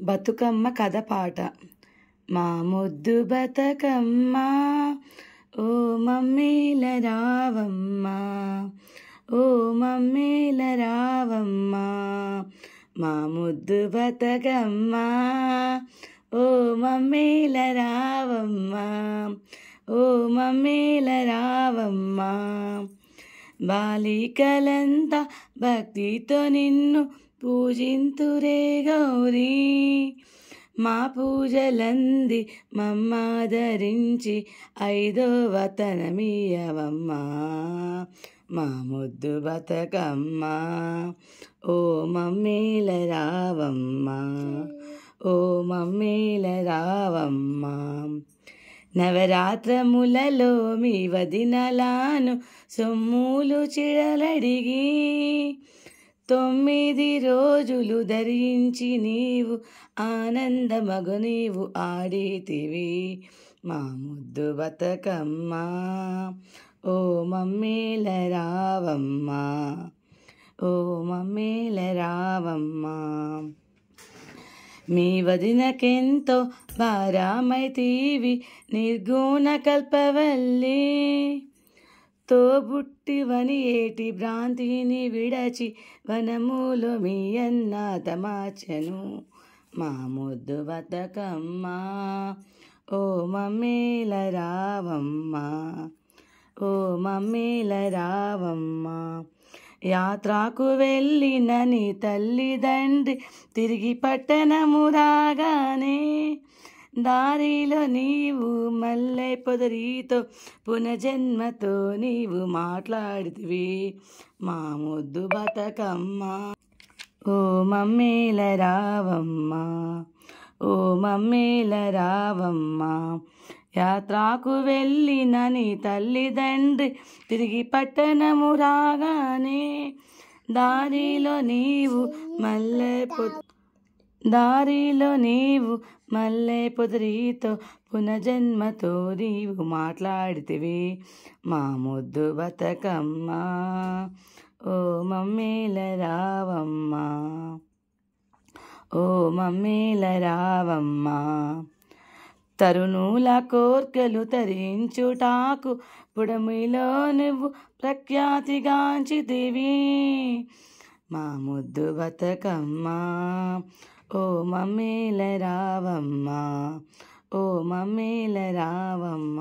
బతుకమ్మ కథ పాట. మా ముద్దు బతుకమ్మ ఓ మమ్మీల రావమ్మ, ఓ మమ్మీల రావమ్మ. మా ముద్దు బతుకమ్మ ఓ మమ్మీల రావమ్మ, ఓ మమ్మీల రావమ్మ. బాలికలంతా భక్తితో నిన్ను పూజింతురే గౌరీ. మా పూజలంది మమ్మాదరించి ఐదో వతనమీయవమ్మ. మా ముద్దు బతుకమ్మ ఓ మమ్మీల రావమ్మ, ఓ మమ్మీల రావమ్మ. నవరాత్రములలో మీ వదినలాను సొమ్ములు చిడలడిగి 9 రోజులు ధరించి నీవు ఆనందమగు నీవు ఆడితివి. మా ముద్దు బతుకమ్మ ఓ మమ్మీల రావమ్మ, ఓ మమ్మీల రావమ్మ. మీ వదినకెంతో భారమైతీవి నిర్గుణ కల్పవల్లి. తోబుట్టివని ఏటి భ్రాంతిని విడచి వనములో మీ అన్న తమాచను. మా ముద్దు బతుకమ్మ ఓ మమ్మీల రావమ్మ, ఓ మమ్మీల రావమ్మ. యాత్రకు వెళ్ళిన నీ తల్లిదండ్రి తిరిగి పట్టణము రాగానే దారిలో నీవు మల్లె పొదరితో పునజన్మతో నీవు మాట్లాడితివి. మా ముద్దు బతుకమ్మ ఓ మమ్మీల రావమ్మ, ఓ మమ్మీల రావమ్మ. యాత్రకు వెళ్ళిన నీ తల్లిదండ్రి తిరిగి పట్టణము రాగానే దారిలో నీవు మల్లె పొదరితో పునజన్మతో నీవు మాట్లాడితివి. మా ముద్దు బతుకమ్మ ఓ మమ్మీల రావమ్మ, ఓ మమ్మీల రావమ్మ. తరుణుల కోర్కెలు తరించుటాకు పుడమిలో నువ్వు ప్రఖ్యాతిగాంచితివి. మా ముద్దు బతుకమ్మ ఓ మమ్మీల రావమ్మ, ఓ మమ్మీల రావమ్మ.